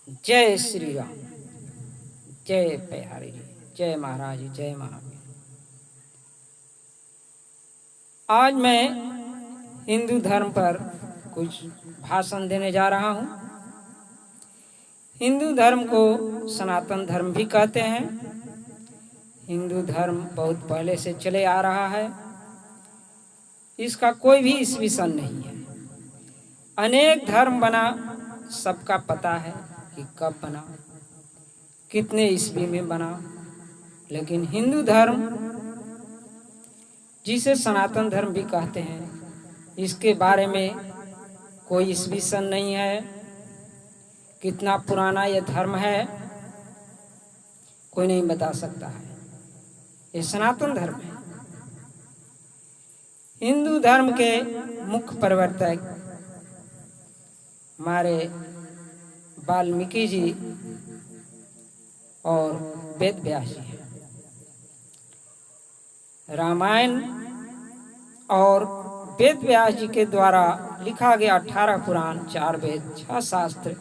जय श्री राम, जय प्यारे जी, जय महाराज, जय महावीर। आज मैं हिंदू धर्म पर कुछ भाषण देने जा रहा हूँ। हिंदू धर्म को सनातन धर्म भी कहते हैं। हिंदू धर्म बहुत पहले से चले आ रहा है, इसका कोई भी ईस्वीसन नहीं है। अनेक धर्म बना, सबका पता है कि कब बना, कितने ईस्वी में बना, लेकिन हिंदू धर्म जिसे सनातन धर्म भी कहते हैं, इसके बारे में कोई ईस्वीसन नहीं है। कितना पुराना यह धर्म है कोई नहीं बता सकता है। ये सनातन धर्म है। हिंदू धर्म के मुख्य प्रवर्तक हमारे वाल्मीकि जी और वेद व्यास जी हैं। रामायण और वेद व्यास जी के द्वारा लिखा गया 18 पुराण, 4 वेद, 6 शास्त्र,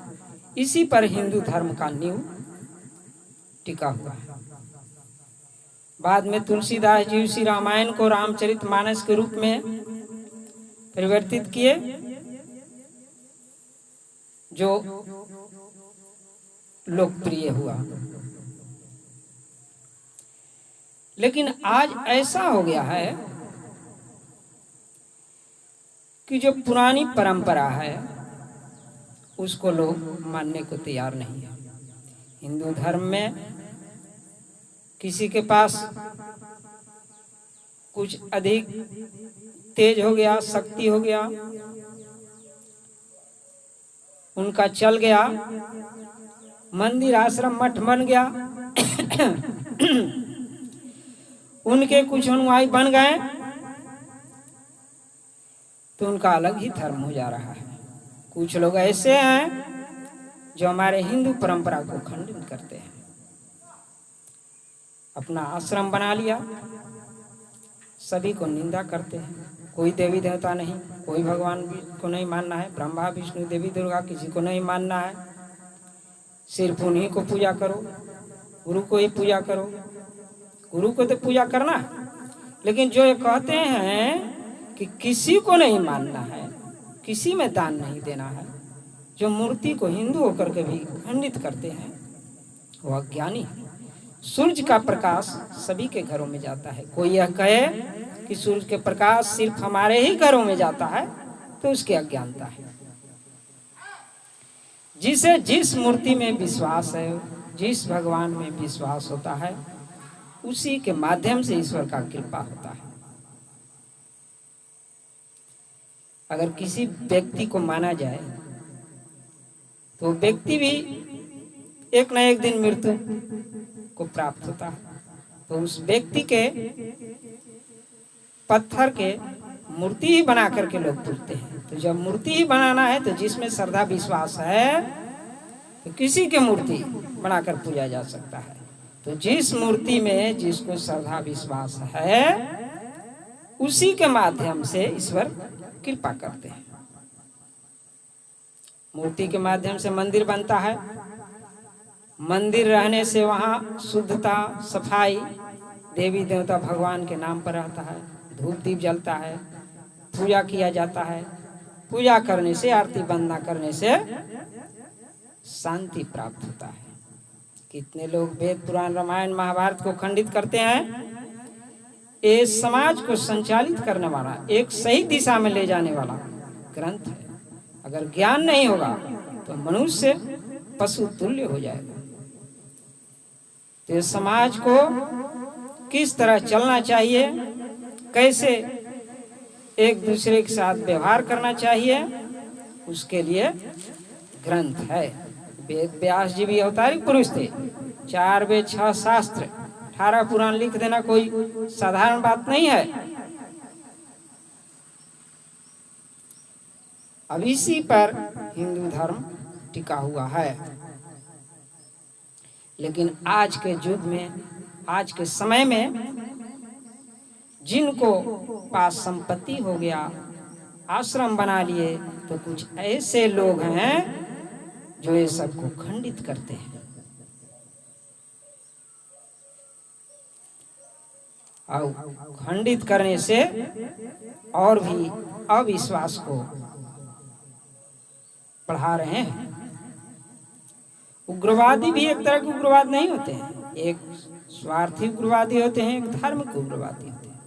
इसी पर हिंदू धर्म का नींव टिका हुआ है। बाद में तुलसीदास जी उसी रामायण को रामचरितमानस के रूप में परिवर्तित किए, जो लोकप्रिय हुआ। लेकिन आज ऐसा हो गया है कि जो पुरानी परंपरा है उसको लोग मानने को तैयार नहीं है। हिंदू धर्म में किसी के पास कुछ अधिक तेज हो गया, शक्ति हो गया, उनका चल गया, मंदिर आश्रम मठ बन गया, उनके कुछ अनुयायी बन गए, तो उनका अलग ही धर्म हो जा रहा है। कुछ लोग ऐसे हैं जो हमारे हिंदू परंपरा को खंडित करते हैं। अपना आश्रम बना लिया, सभी को निंदा करते हैं। कोई देवी देवता नहीं, कोई भगवान को नहीं मानना है, ब्रह्मा विष्णु देवी दुर्गा किसी को नहीं मानना है, सिर्फ उन्हीं को पूजा करो, गुरु को ही पूजा करो। गुरु को तो पूजा करना है, लेकिन जो ये कहते हैं कि किसी को नहीं मानना है, किसी में दान नहीं देना है, जो मूर्ति को हिंदू होकर के भी खंडित करते हैं, वो अज्ञानी है। सूर्य का प्रकाश सभी के घरों में जाता है। कोई यह कहे कि सूर्य के प्रकाश सिर्फ हमारे ही घरों में जाता है, तो उसकी अज्ञानता है। जिसे जिस मूर्ति में विश्वास है, जिस भगवान में विश्वास होता है, उसी के माध्यम से ईश्वर का कृपा होता है। अगर किसी व्यक्ति को माना जाए तो व्यक्ति भी एक न एक दिन मृत्यु को प्राप्त होता है। तो उस व्यक्ति के पत्थर के मूर्ति ही बना करके लोग पूजते हैं। तो जब मूर्ति ही बनाना है तो जिसमें श्रद्धा विश्वास है, तो किसी के मूर्ति बनाकर पूजा जा सकता है। तो जिस मूर्ति में जिसको श्रद्धा विश्वास है, उसी के माध्यम से ईश्वर कृपा करते हैं। मूर्ति के माध्यम से मंदिर बनता है। मंदिर रहने से वहाँ शुद्धता, सफाई, देवी देवता भगवान के नाम पर रहता है, धूप दीप जलता है, पूजा किया जाता है। पूजा करने से, आरती वंदना करने से शांति प्राप्त होता है। कितने लोग वेद पुराण रामायण महाभारत को खंडित करते हैं। ये समाज को संचालित करने वाला, एक सही दिशा में ले जाने वाला ग्रंथ है। अगर ज्ञान नहीं होगा तो मनुष्य पशु तुल्य हो जाएगा। तो समाज को किस तरह चलना चाहिए, कैसे एक दूसरे के साथ व्यवहार करना चाहिए, उसके लिए ग्रंथ है। वेद व्यास जी भी अवतारिक पुरुष थे। 4 वेद, 6 शास्त्र, 18 पुराण लिख देना कोई साधारण बात नहीं है। अब इसी पर हिंदू धर्म टिका हुआ है। लेकिन आज के युग में, आज के समय में, जिनको पास संपत्ति हो गया, आश्रम बना लिए, तो कुछ ऐसे लोग हैं जो ये सबको खंडित करते हैं। और खंडित करने से और भी अविश्वास को बढ़ा रहे हैं। उग्रवादी भी एक तरह के उग्रवाद नहीं होते हैं, एक स्वार्थी उग्रवादी होते हैं, एक धार्मिक उग्रवादी होते हैं।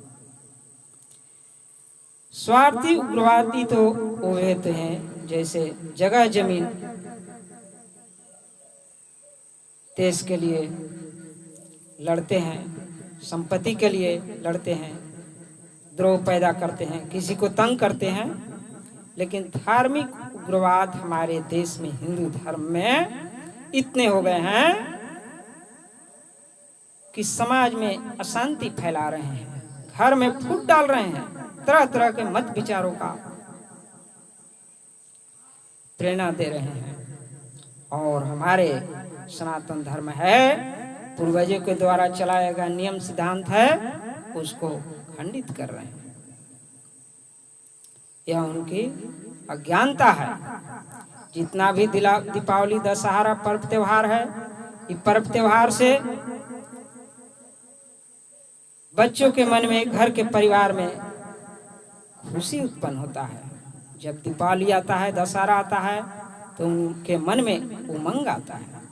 स्वार्थी उग्रवादी तो वो होते हैं जैसे जगह जमीन देश के लिए लड़ते हैं, संपत्ति के लिए लड़ते हैं, द्रोह पैदा करते हैं, किसी को तंग करते हैं। लेकिन धार्मिक उग्रवाद हमारे देश में हिंदू धर्म में इतने हो गए हैं कि समाज में अशांति फैला रहे हैं, घर में फूट डाल रहे हैं, तरह तरह के मत विचारों का प्रेरणा दे रहे हैं। और हमारे सनातन धर्म है, पूर्वजों के द्वारा चलाया गया नियम सिद्धांत है, उसको खंडित कर रहे हैं। यह उनकी अज्ञानता है। जितना भी दीपावली, दशहरा पर्व त्योहार है, ये पर्व त्योहार से बच्चों के मन में, घर के परिवार में खुशी उत्पन्न होता है। जब दीपावली आता है, दशहरा आता है, तो उनके मन में उमंग आता है।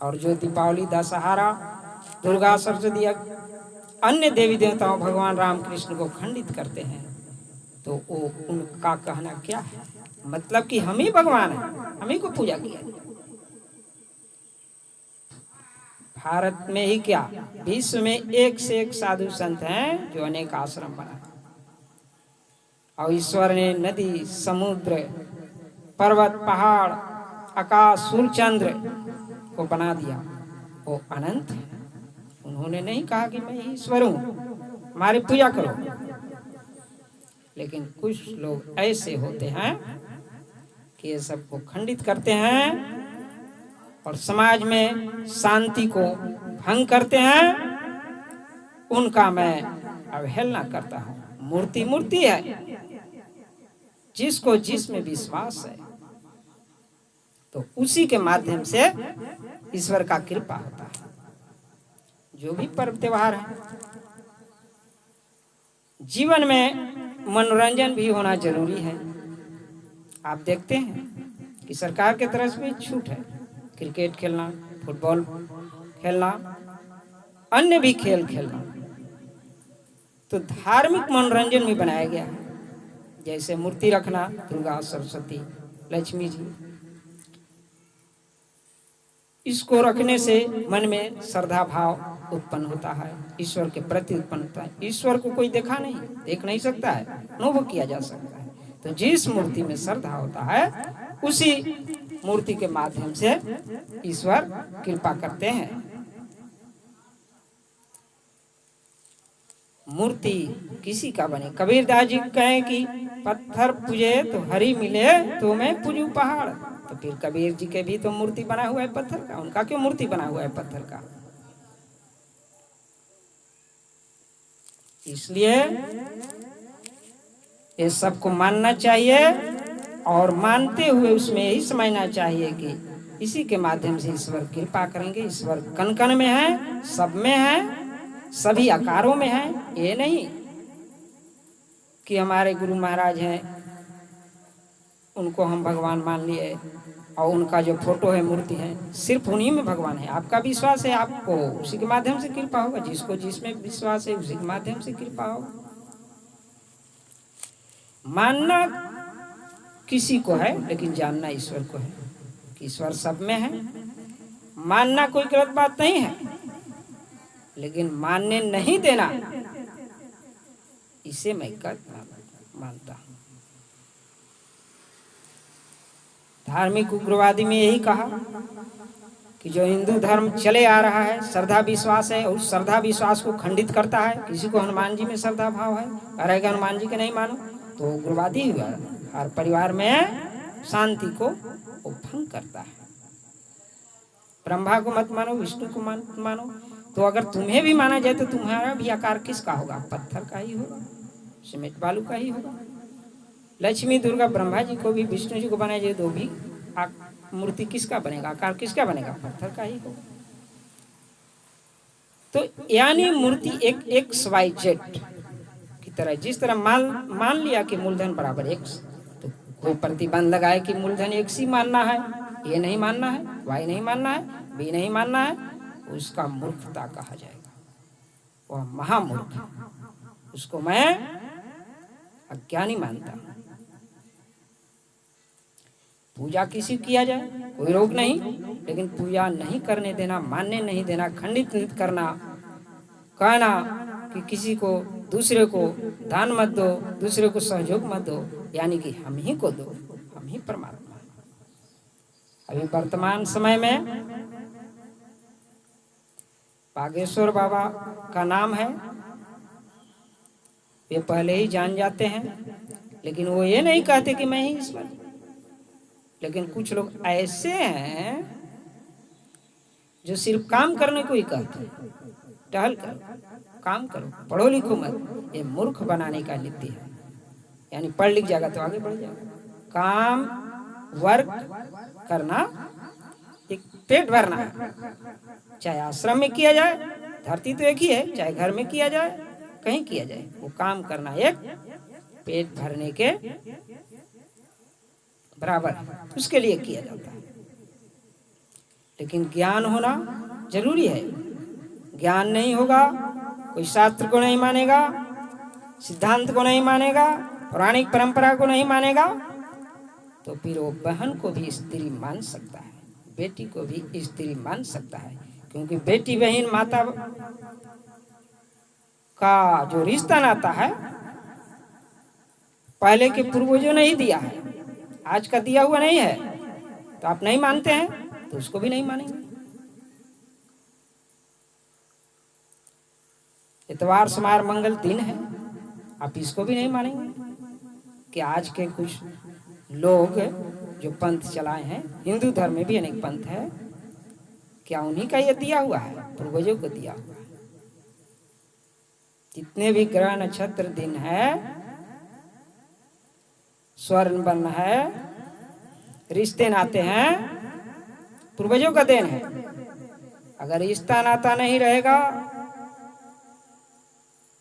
और जो दीपावली, दशहरा, दुर्गा, सरस्वती, अन्य देवी देवताओं, भगवान राम कृष्ण को खंडित करते हैं, तो वो उनका कहना क्या है? मतलब कि हम ही भगवान हैं, हम ही को पूजा किया। भारत में ही क्या, विश्व में एक से एक साधु संत हैं जो अनेक आश्रम बनाए। और ईश्वर ने नदी, समुद्र, पर्वत, पहाड़, आकाश, सूर्य, चंद्र को बना दिया। वो अनंत है। उन्होंने नहीं कहा कि मैं ईश्वर हूँ, हमारी पूजा करो। लेकिन कुछ लोग ऐसे होते हैं कि ये सबको खंडित करते हैं और समाज में शांति को भंग करते हैं। उनका मैं अवहेलना करता हूँ। मूर्ति मूर्ति है, जिसको जिसमें विश्वास है तो उसी के माध्यम से ईश्वर का कृपा होता है। जो भी पर्व त्योहार है, जीवन में मनोरंजन भी होना जरूरी है। आप देखते हैं कि सरकार के तरफ से भी छूट है, क्रिकेट खेलना, फुटबॉल खेलना, अन्य भी खेल खेलना। तो धार्मिक मनोरंजन भी बनाया गया है, जैसे मूर्ति रखना, दुर्गा, सरस्वती, लक्ष्मी जी, इसको रखने से मन में श्रद्धा भाव उत्पन्न होता है, ईश्वर के प्रति उत्पन्न होता है। ईश्वर को कोई देखा नहीं, देख नहीं सकता है, अनुभव किया जा सकता है। तो जिस मूर्ति में श्रद्धा होता है, उसी मूर्ति के माध्यम से ईश्वर कृपा करते हैं। मूर्ति किसी का बने। कबीरदास जी कहें कि पत्थर पूजे तो हरि मिले, तो मैं पूजू पहाड़। तो फिर कबीर जी के भी तो मूर्ति बना हुआ है पत्थर का, उनका क्यों मूर्ति बना हुआ है पत्थर का? इसलिए ये सबको मानना चाहिए और मानते हुए उसमें यही समझना चाहिए कि इसी के माध्यम से ईश्वर कृपा करेंगे। ईश्वर कण कण में है, सब में है, सभी आकारों में है। ये नहीं कि हमारे गुरु महाराज हैं, उनको हम भगवान मान लिए और उनका जो फोटो है, मूर्ति है, सिर्फ उन्हीं में भगवान है। आपका विश्वास है, आपको उसी के माध्यम से कृपा होगा। जिसको जिसमें विश्वास है, उसी के माध्यम से कृपा होगा। मानना किसी को है, लेकिन जानना ईश्वर को है कि ईश्वर सब में है। मानना कोई गलत बात नहीं है, लेकिन मानने नहीं देना, इसे मैं गलत मानता हूं। धार्मिक उग्रवादी में यही कहा कि जो हिंदू धर्म चले आ रहा है, श्रद्धा विश्वास है, उस श्रद्धा विश्वास को खंडित करता है। किसी को हनुमान जी में श्रद्धा भाव है, अरे हनुमान जी के नहीं मानो तो उग्रवादी हुआ। हर परिवार में शांति को वो भंग करता है। ब्रह्मा को मत मानो, विष्णु को मत मानो। तो अगर तुम्हें भी माना जाए तो तुम्हारा भी आकार किसका होगा? पत्थर का ही होगा, सीमेंट बालू का ही होगा। लक्ष्मी, दुर्गा, ब्रह्मा जी को भी, विष्णु जी को बनाया जाए तो भी मूर्ति किसका बनेगा, आकार किसका बनेगा, पत्थर का ही होगा। तो यानी मूर्ति एक एक्स वाई जेड की तरह, जिस तरह मान लिया कि मूलधन बराबर एक्स, तो कोई प्रतिबंध लगाए कि मूलधन एक्स ही मानना है, ये नहीं मानना है, वाई नहीं मानना है, बी नहीं मानना है, उसका मूर्खता कहा जाएगा। वह महामूर्ख है, उसको मैं अज्ञानी मानता हूं। पूजा किसी किया जाए कोई रोक नहीं, लेकिन पूजा नहीं करने देना, मानने नहीं देना, खंडित करना, कहना कि किसी को, दूसरे को दान मत दो, दूसरे को सहयोग मत दो, यानी कि हम ही को दो, हम ही परमात्मा। अभी वर्तमान समय में बागेश्वर बाबा का नाम है, वे पहले ही जान जाते हैं, लेकिन वो ये नहीं कहते कि मैं ही ईश्वर। लेकिन कुछ लोग ऐसे हैं जो सिर्फ काम करने को ही कहते हैं, टहल करो, काम करो, पढ़ो लिखो मत। ये मूर्ख बनाने का नीति है, यानी पढ़ लिख जाएगा तो आगे बढ़ जाएगा। काम वर्क करना, एक पेट भरना है, चाहे आश्रम में किया जाए, धरती तो एक ही है, चाहे घर में किया जाए, कहीं किया जाए, वो काम करना एक पेट भरने के बराबर, उसके लिए किया जाता है। लेकिन ज्ञान होना जरूरी है। ज्ञान नहीं होगा, कोई शास्त्र को नहीं मानेगा, सिद्धांत को नहीं मानेगा, पौराणिक परंपरा को नहीं मानेगा, तो फिर वो बहन को भी स्त्री मान सकता है, बेटी को भी स्त्री मान सकता है। क्योंकि बेटी बहन माता का जो रिश्ता नाता है, पहले के पूर्वजों ने ही दिया है, आज का दिया हुआ नहीं है। तो आप नहीं मानते हैं तो उसको भी नहीं मानेंगे। इतवार सोमवार मंगल दिन है, आप इसको भी नहीं मानेंगे कि आज के कुछ लोग जो पंथ चलाए हैं, हिंदू धर्म में भी अनेक पंथ है, क्या उन्हीं का ये दिया हुआ है, पूर्वजों को दिया हुआ है। जितने भी ग्रह नक्षत्र दिन है, स्वर्ण वर्ण है, रिश्ते नाते हैं, पूर्वजों का देन है। अगर रिश्ता नाता नहीं रहेगा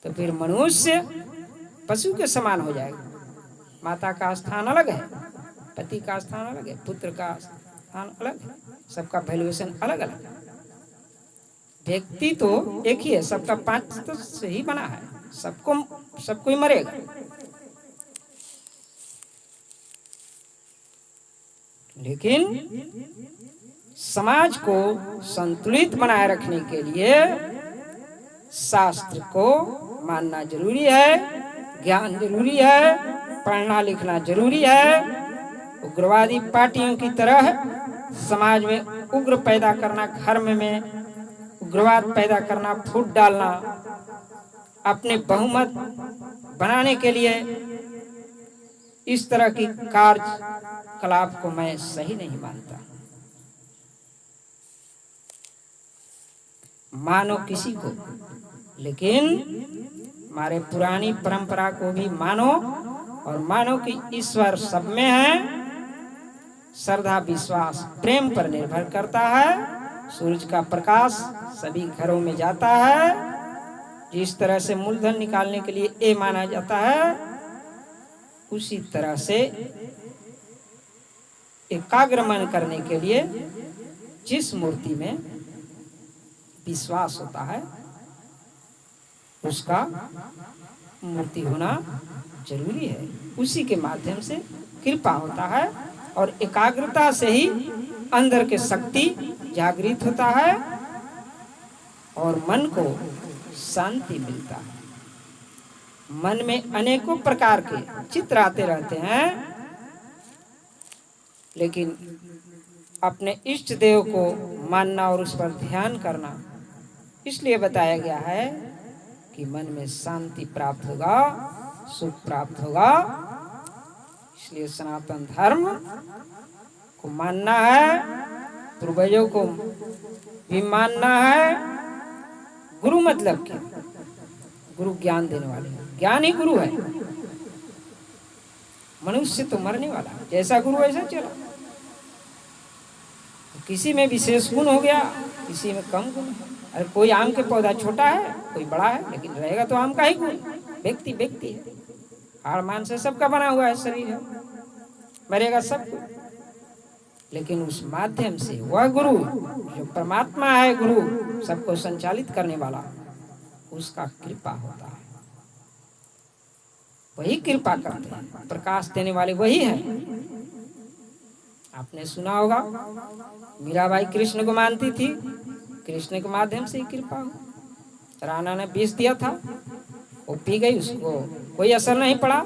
तो फिर मनुष्य पशु के समान हो जाएगा। माता का स्थान अलग है, पति का स्थान अलग है, पुत्र का स्थान अलग है, सबका वैल्यूएशन अलग अलग है। व्यक्ति तो एक ही है, सबका पांच तो से ही बना है, सबको ही मरेगा। लेकिन समाज को संतुलित बनाए रखने के लिए शास्त्र को मानना जरूरी है, ज्ञान जरूरी है, पढ़ना लिखना जरूरी है। उग्रवादी पार्टियों की तरह समाज में उग्र पैदा करना, धर्म में उग्रवाद पैदा करना, फूट डालना, अपने बहुमत बनाने के लिए इस तरह की कार्यकलाप को मैं सही नहीं मानता। मानो किसी को, लेकिन हमारे पुरानी परंपरा को भी मानो, और मानो कि ईश्वर सब में है। श्रद्धा विश्वास प्रेम पर निर्भर करता है। सूरज का प्रकाश सभी घरों में जाता है। जिस तरह से मूलधन निकालने के लिए ए माना जाता है, उसी तरह से एकाग्र मन करने के लिए जिस मूर्ति में विश्वास होता है, उसका मूर्ति होना जरूरी है। उसी के माध्यम से कृपा होता है, और एकाग्रता से ही अंदर के शक्ति जागृत होता है और मन को शांति मिलता है। मन में अनेकों प्रकार के चित्र आते रहते हैं, लेकिन अपने इष्ट देव को मानना और उस पर ध्यान करना इसलिए बताया गया है कि मन में शांति प्राप्त होगा, सुख प्राप्त होगा। इसलिए सनातन धर्म को मानना है, पूर्वजों को भी मानना है। गुरु मतलब क्या? गुरु ज्ञान देने वाले, ज्ञान ही गुरु है। मनुष्य तो मरने वाला है, जैसा गुरु वैसा चला। किसी में विशेष गुण हो गया, किसी में कम गुण है। अरे कोई आम के पौधा छोटा है, कोई बड़ा है, लेकिन रहेगा तो आम का ही गुण। व्यक्ति व्यक्ति है, हाड़ मांस से सबका बना हुआ है शरीर है, मरेगा सब कुछ। लेकिन उस माध्यम से वह गुरु जो परमात्मा है, गुरु सबको संचालित करने वाला, उसका कृपा होता है, वही कृपा करते हैं। प्रकाश देने वाले वही हैं। आपने सुना होगा मीराबाई कृष्ण को मानती थी, कृष्ण के माध्यम से ही कृपा हो। राणा ने विष दिया था, वो पी गई, उसको कोई असर नहीं पड़ा।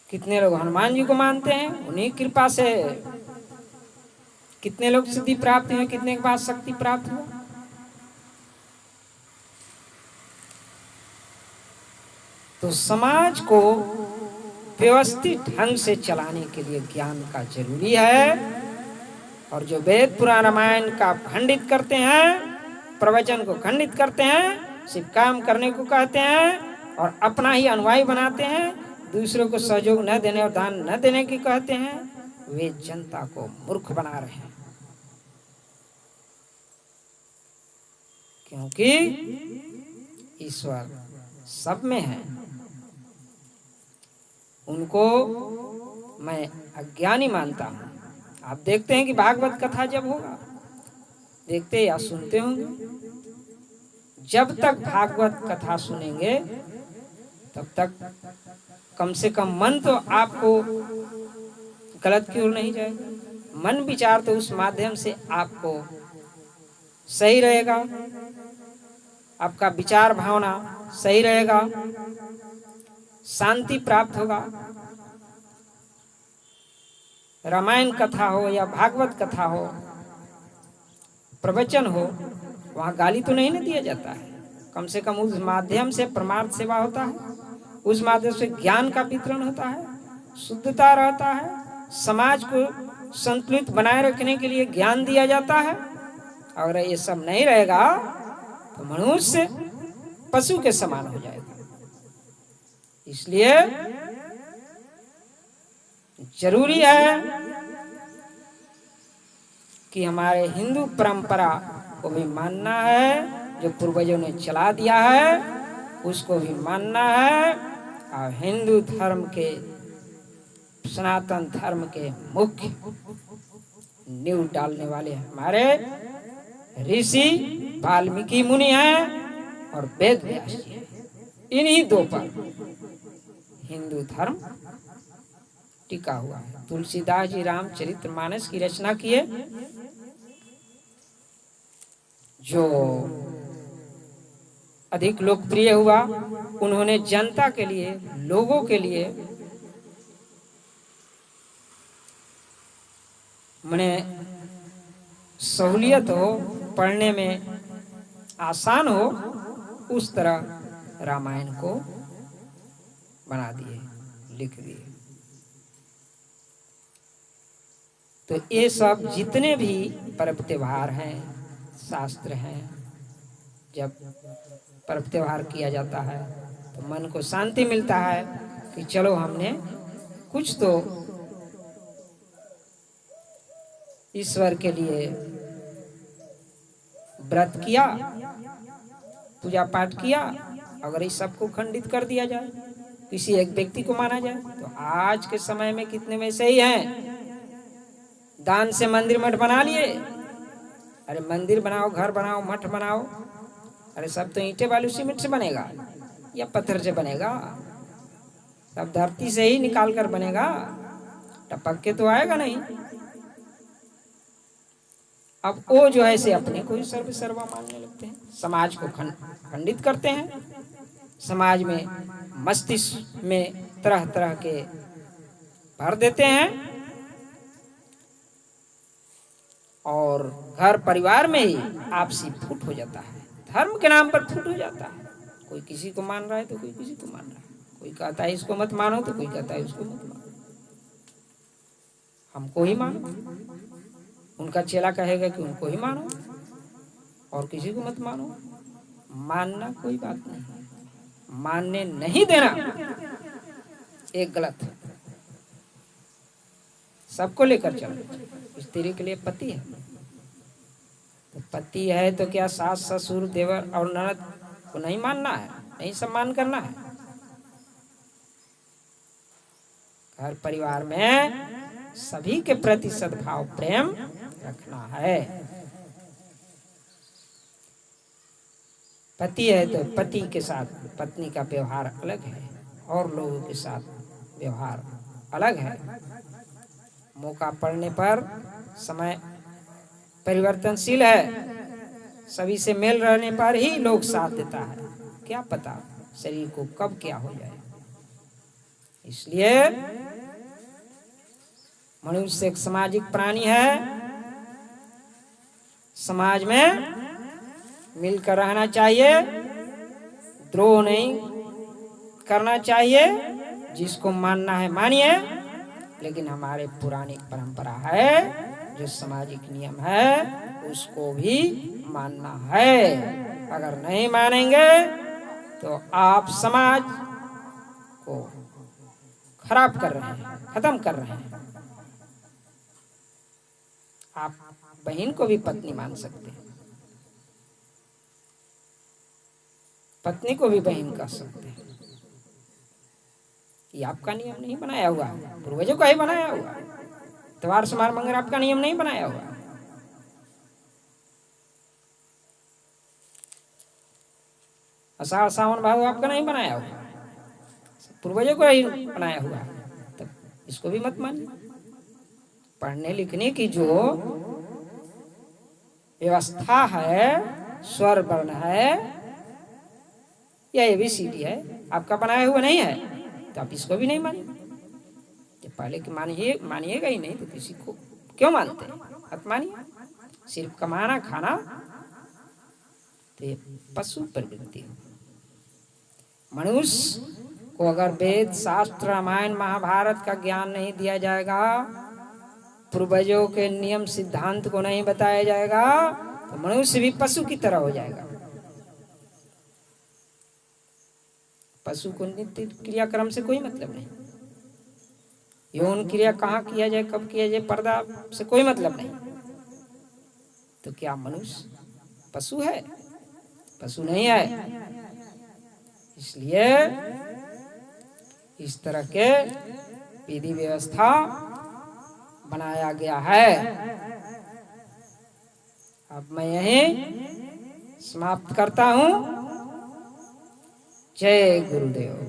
कितने लोग हनुमान जी को मानते हैं, उन्हीं कृपा से कितने लोग सिद्धि प्राप्त हुए, कितने के पास शक्ति प्राप्त हुआ। तो समाज को व्यवस्थित ढंग से चलाने के लिए ज्ञान का जरूरी है। और जो वेद पुराण रामायण का खंडित करते हैं, प्रवचन को खंडित करते हैं, सिर्फ काम करने को कहते हैं और अपना ही अनुयायी बनाते हैं, दूसरों को सहयोग न देने और दान न देने की कहते हैं, वे जनता को मूर्ख बना रहे हैं। क्योंकि ईश्वर सब में है। उनको मैं अज्ञानी मानता हूं। आप देखते हैं कि भागवत कथा जब होगा, देखते या सुनते होंगे, जब तक भागवत कथा सुनेंगे तब तक कम से कम मन तो आपको गलत की ओर नहीं जाएगा। मन विचार तो उस माध्यम से आपको सही रहेगा, आपका विचार भावना सही रहेगा, शांति प्राप्त होगा। रामायण कथा हो या भागवत कथा हो, प्रवचन हो, वहाँ गाली तो नहीं ना दिया जाता है। कम से कम उस माध्यम से परमार्थ सेवा होता है, उस माध्यम से ज्ञान का वितरण होता है, शुद्धता रहता है, समाज को संतुलित बनाए रखने के लिए ज्ञान दिया जाता है। अगर ये सब नहीं रहेगा तो मनुष्य पशु के समान हो जाएगा। इसलिए जरूरी है कि हमारे हिंदू परंपरा को भी मानना है, जो पूर्वजों ने चला दिया है उसको भी मानना है। और हिंदू धर्म के, सनातन धर्म के मुख्य नींव डालने वाले हमारे ऋषि वाल्मीकि मुनि हैं और वेद व्यास जी हैं। इन्हीं दो पर हिंदू धर्म टिका हुआ है। तुलसीदास जी रामचरितमानस की रचना किए, जो अधिक लोकप्रिय हुआ। उन्होंने जनता के लिए, लोगों के लिए मने सहूलियत हो, पढ़ने में आसान हो, उस तरह रामायण को बना दिए, लिख दिए। तो ये सब जितने भी पर्व त्योहार हैं, शास्त्र हैं, जब पर्व त्योहार किया जाता है तो मन को शांति मिलता है कि चलो हमने कुछ तो ईश्वर के लिए व्रत किया, पूजा पाठ किया। अगर इस सबको खंडित कर दिया जाए, किसी एक व्यक्ति को माना जाए, तो आज के समय में कितने वैसे ही हैं, दान से मंदिर मठ बना लिए। अरे मंदिर बनाओ, घर बनाओ, मठ बनाओ, अरे सब तो ईंटे बालू सीमेंट से बनेगा या पत्थर से बनेगा? सब धरती से ही निकाल कर बनेगा, टपक के तो आएगा नहीं। अब वो जो है से अपने को ही सर्व सर्वा मानने लगते हैं, समाज को खंडित करते हैं, समाज में मस्तिष्क में तरह तरह के भर देते हैं और घर परिवार में ही आपसी फूट हो जाता है, धर्म के नाम पर फूट हो जाता है। कोई किसी को मान रहा है तो कोई किसी को मान रहा है, कोई कहता है इसको मत मानो तो कोई कहता है उसको मत मानो, हमको ही मानो। उनका चेला कहेगा कि उनको ही मानो और किसी को मत मानो। मानना कोई बात नहीं, मानने नहीं देना एक गलत है। सबको लेकर चलो। स्त्री के लिए पति है, तो पति है तो क्या सास ससुर देवर और ननद को नहीं मानना है, नहीं सम्मान करना है? घर परिवार में सभी के प्रति सद्भाव प्रेम रखना है। पति है तो पति के साथ पत्नी का व्यवहार अलग है और लोगों के साथ व्यवहार अलग है। मौका पड़ने पर समय परिवर्तनशील है, सभी से मेल रहने पर ही लोग साथ देता है, क्या पता शरीर को कब क्या हो जाए। इसलिए मनुष्य एक सामाजिक प्राणी है, समाज में मिलकर रहना चाहिए, द्रोह नहीं करना चाहिए। जिसको मानना है मानिए, लेकिन हमारे पुरानी परंपरा है, जो सामाजिक नियम है उसको भी मानना है। अगर नहीं मानेंगे तो आप समाज को खराब कर रहे हैं, खत्म कर रहे हैं। आप बहन को भी पत्नी मान सकते हैं, पत्नी को भी बहन कह सकते हैं। ये आपका नियम नहीं बनाया हुआ, पूर्वजों का ही बनाया हुआ। त्योहार समार मंगल आपका नियम नहीं बनाया हुआ। आषाढ़ सावन भादो आपका नहीं बनाया हुआ, पूर्वजों का ही बनाया हुआ। तब इसको भी मत मानिए। पढ़ने लिखने की जो व्यवस्था है, स्वर वर्ण है या ABCD है, आपका बनाया हुआ नहीं है, तो आप इसको भी नहीं मानिए। जब पहले कि मानिएगा ही नहीं तो किसी को क्यों मानते हैं? मत मानिए। सिर्फ कमाना खाना तो ये पशु प्रवृत्ति हो। मनुष्य को अगर वेद शास्त्र रामायण महाभारत का ज्ञान नहीं दिया जाएगा, पूर्वजों के नियम सिद्धांत को नहीं बताया जाएगा, तो मनुष्य भी पशु की तरह हो जाएगा। पशु को नित्य क्रियाक्रम से कोई मतलब नहीं, यौन क्रिया कहाँ किया जाए, कब किया जाए, पर्दा से कोई मतलब नहीं। तो क्या मनुष्य पशु है? पशु नहीं है। इसलिए इस तरह के विधि व्यवस्था बनाया गया है। अब मैं यहीं समाप्त करता हूँ। जय गुरुदेव।